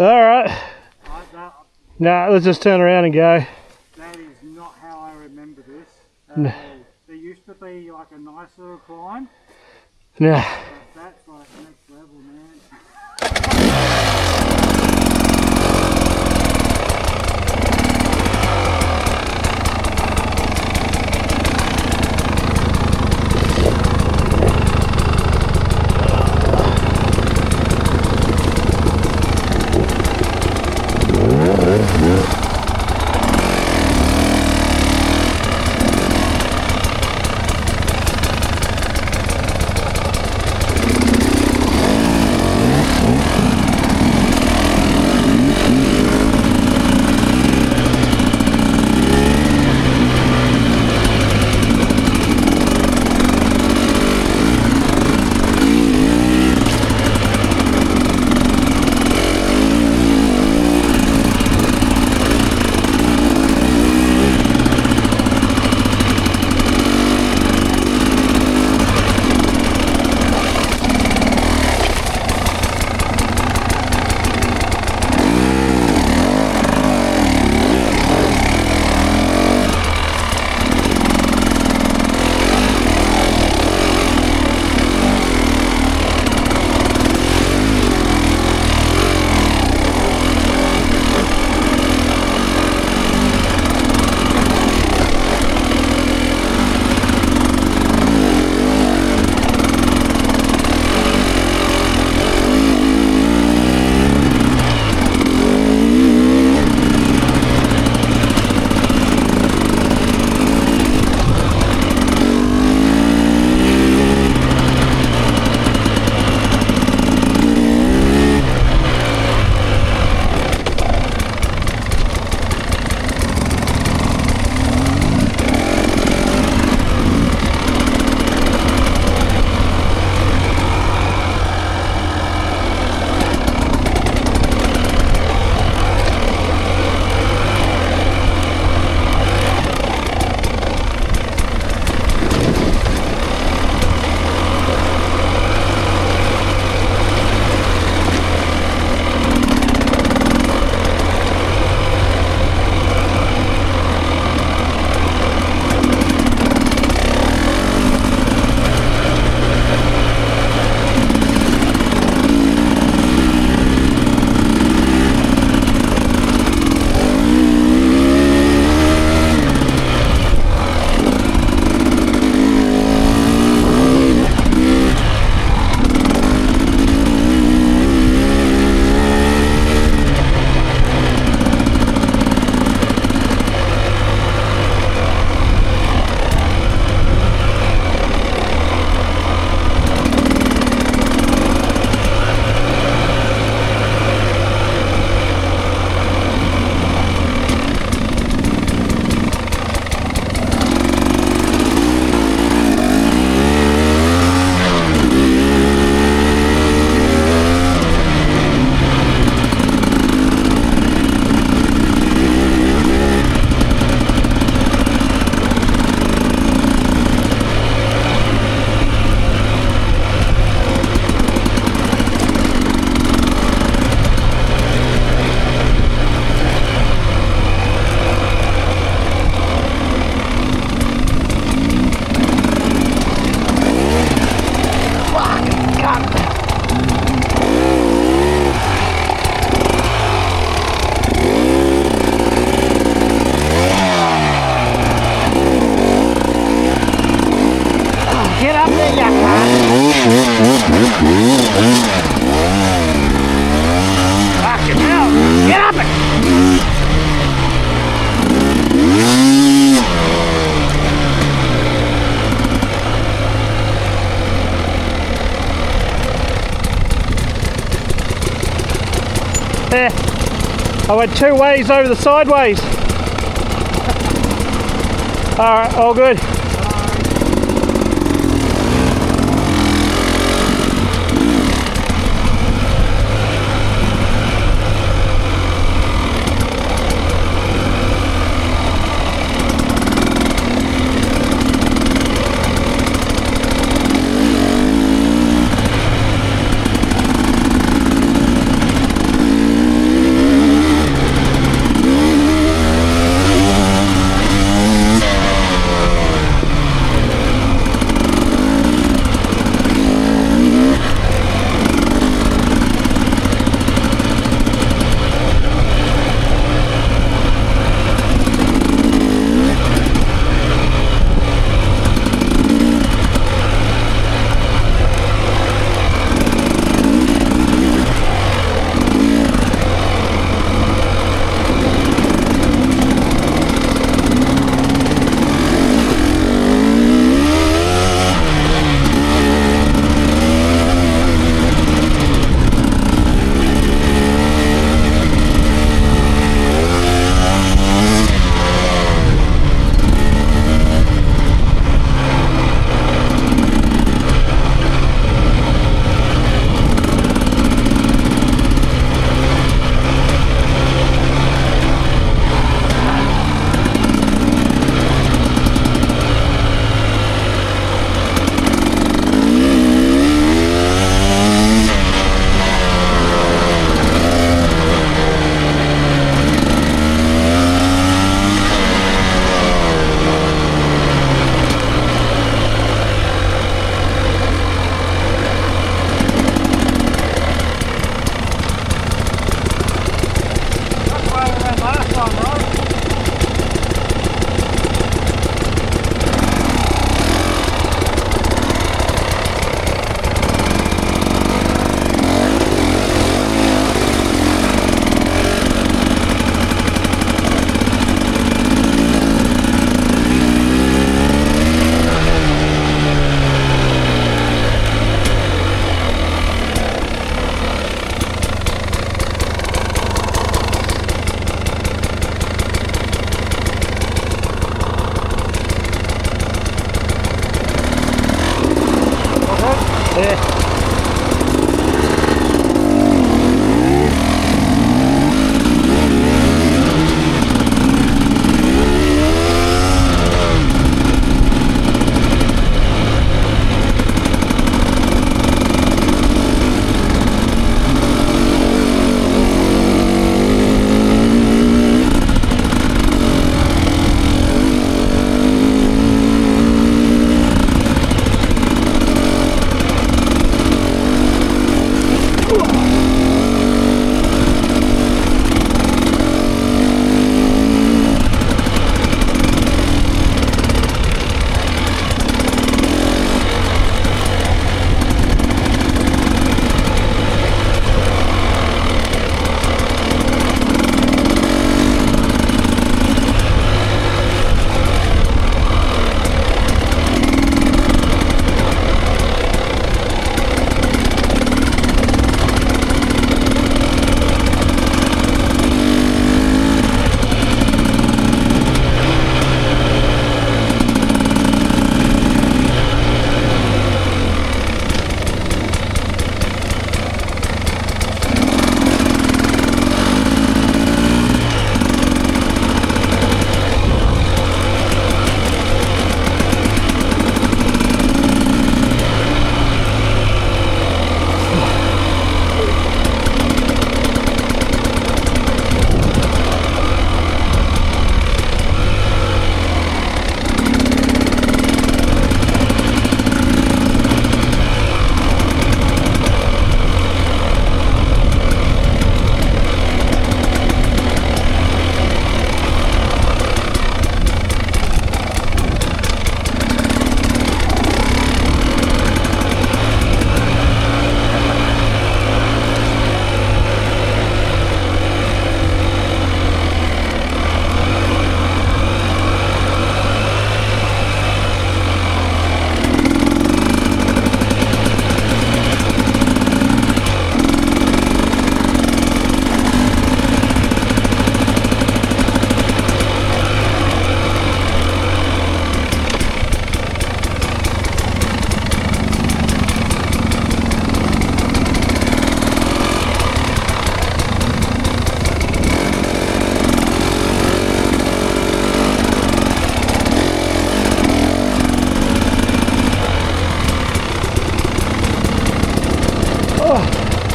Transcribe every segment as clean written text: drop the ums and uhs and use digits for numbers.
Alright. Nah, let's just turn around and go. That is not how I remember this. No. There used to be like a nice little climb. Nah. But that's like next level, man. Fucking hell! Get up it! There. I went 2 ways over the sideways. Alright, all good. Yeah.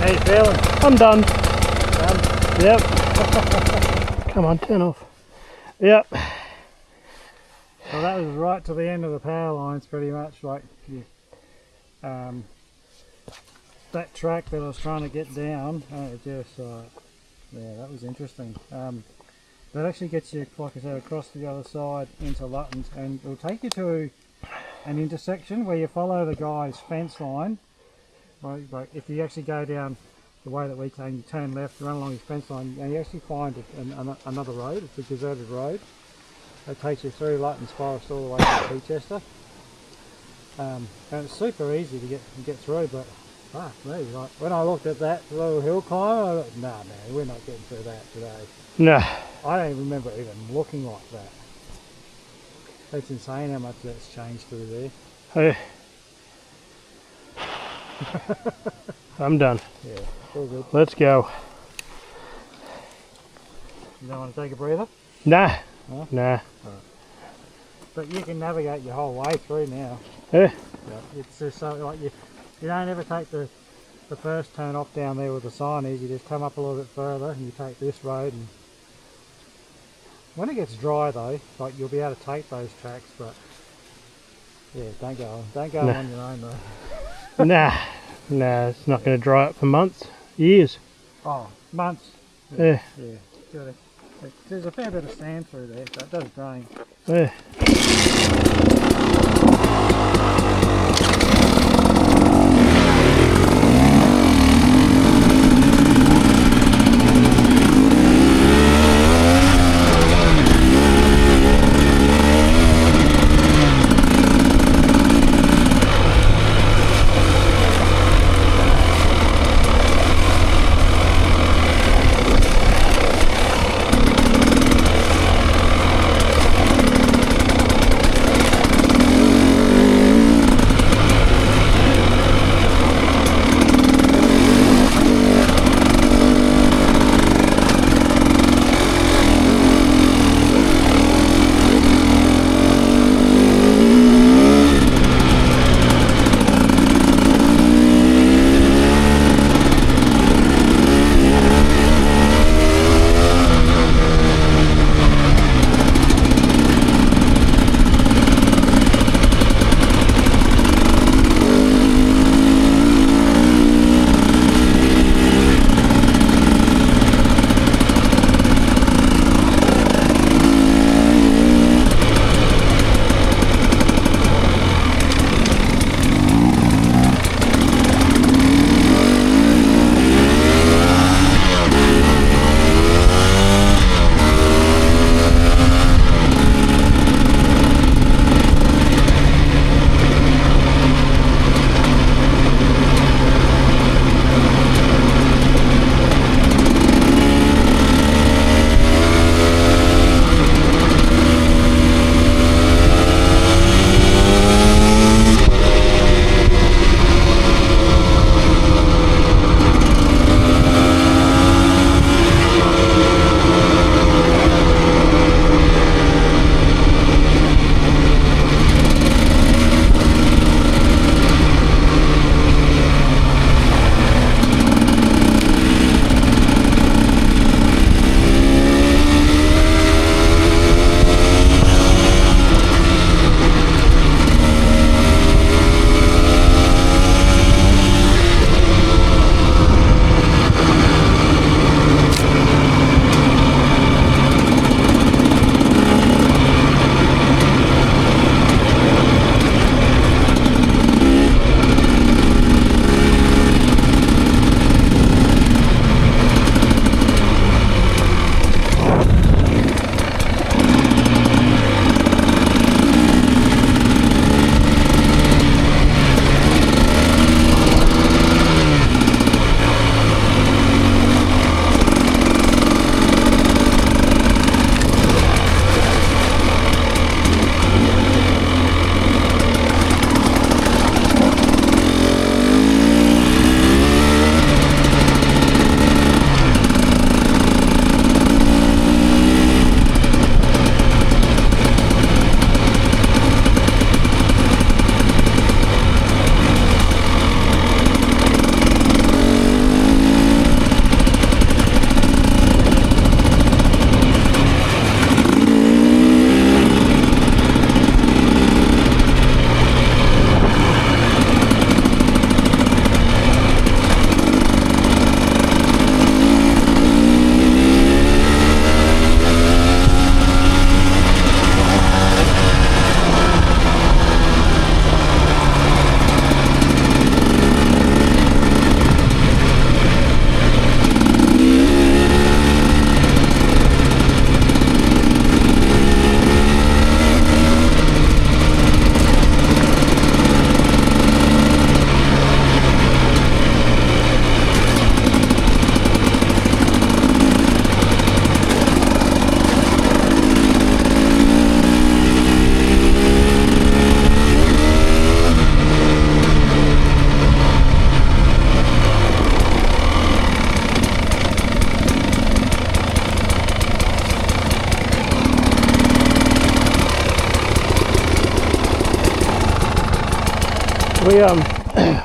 How you feeling? I'm done. Done? Yep. Come on, turn off. Yep. Well, that was right to the end of the power lines, pretty much. Like you, that track that I was trying to get down, yeah, that was interesting. That actually gets you, like I said, across the other side into Luttons, and it'll take you to an intersection where you follow the guy's fence line. Right, like if you actually go down the way that we came, you turn left, run along his fence line, and you actually find another road. It's a deserted road. It takes you through Luttons Forest all the way to Chichester. And it's super easy to get through, but fuck me, like when I looked at that little hill climb, I thought, nah man, we're not getting through that today. No. I don't even remember even looking like that. It's insane how much that's changed through there. Hey. I'm done. Yeah, all good. Let's go. You don't want to take a breather? Nah. No? Nah. But you can navigate your whole way through now. Yeah. It's just so like you don't ever take the first turn off down there with the signage. You just come up a little bit further and you take this road. And when it gets dry though, like you'll be able to take those tracks. But yeah, don't go No. on your own though. Nah. Nah, it's not going to dry up for months. Years. Oh, months. Yeah. Yeah. Good. There's a fair bit of sand through there, so it does drain. Yeah.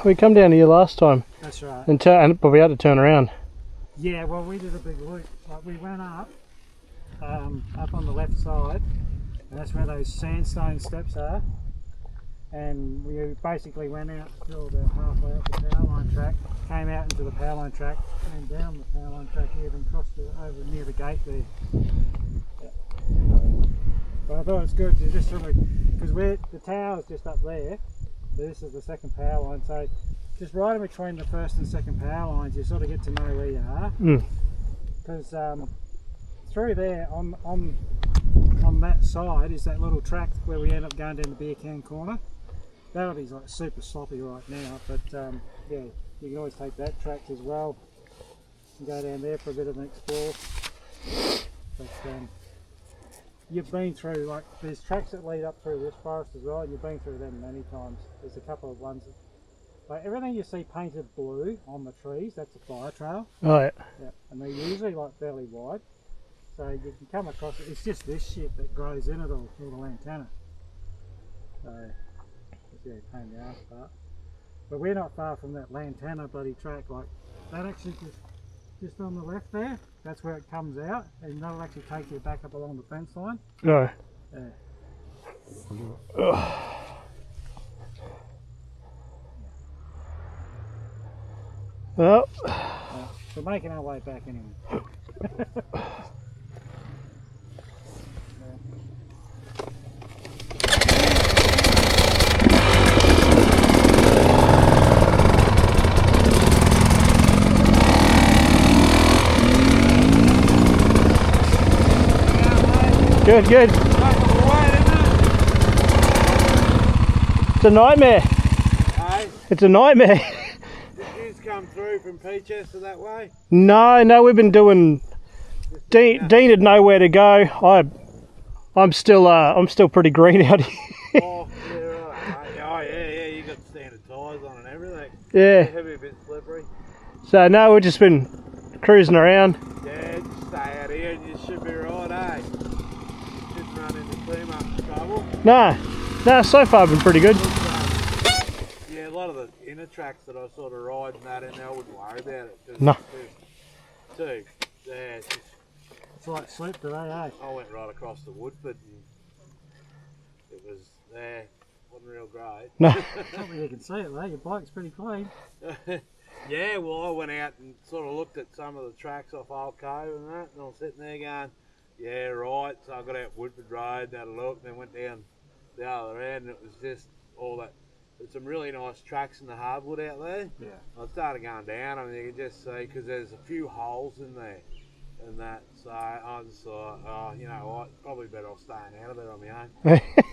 we come down here last time That's right. but we had to turn around. Yeah, well, we did a big loop. Like, we went up on the left side, and that's where those sandstone steps are. And we basically went out till about halfway up the power line track, came out into the power line track, and down the power line track here, then crossed it over near the gate there. Yeah. But I thought it's good to just sort of, because the tower's just up there, this is the second power line, so just right in between the first and second power lines, you sort of get to know where you are. Because through there on that side is that little track where we end up going down the beer can corner. That'll be like super sloppy right now, but yeah, you can always take that track as well and go down there for a bit of an explore. But you've been through, like, there's tracks that lead up through this forest as well, and you've been through them many times. There's a couple of ones that, like, everything you see painted blue on the trees, that's a fire trail. Oh yeah. Yeah, and they're usually like fairly wide, so you can come across it. It's just this shit that grows in it all the lantana. So it's, yeah, pain in the ass part. But we're not far from that lantana bloody track. Like, that actually just on the left there, that's where it comes out, and that'll actually take you back up along the fence line. No. Yeah. Well, We're making our way back anyway. good, good. It's a nightmare. Hey, It's a nightmare. did you come through from Peachester that way? No, we've been doing. Dean had nowhere to go. I'm still pretty green out here. Oh, yeah, right. Oh, yeah, you got standard tyres on and everything. Yeah. Heavy, a bit slippery. So no, we've just been cruising around. Yeah, just stay out here and you should be right, eh? Shouldn't run into too much trouble. No, so far been pretty good. Yeah, a lot of the inner tracks that I sort of ride and that in there, I wouldn't worry about it. 'Cause No. Too. Yeah, it's just, It's like sleep today, eh? I went right across the Woodford and it was there. Wasn't real great. No. Not that you can see it though, your bike's pretty clean. Yeah, well, I went out and sort of looked at some of the tracks off Old Cove and that, and I was sitting there going, yeah, right. So I got out Woodford Road, had a look, and then went down the other end, and it was just all that. There's some really nice tracks in the hardwood out there. Yeah. I started going down, and you can just see, because there's a few holes in there and that, so I just thought, oh, you know what, probably better off staying out of there on my own.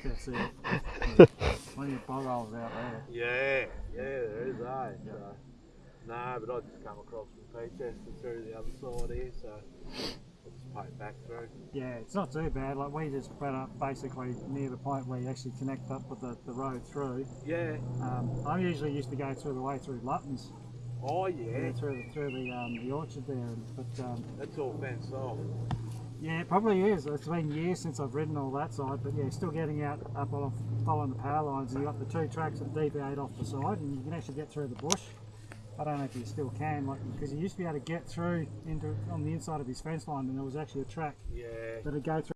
That's it. Plenty of bog holes out there. Yeah, there is, eh? So, no, but I just come across from Peachester through the other side here, so I'll just pay it back through. Yeah, it's not too bad. Like, we just went up basically near the point where you actually connect up with the road through. Yeah. I usually used to go through the way through Luttons. Oh yeah. Through the orchard there. But That's all fenced off. yeah, it probably is. It's been years since I've ridden all that side, but yeah, still getting out up on following the power lines, and you've got the two tracks that deviate off the side, and you can actually get through the bush. I don't know if you still can, like, because you used to be able to get through on the inside of his fence line, and there was actually a track Yeah. that would go through.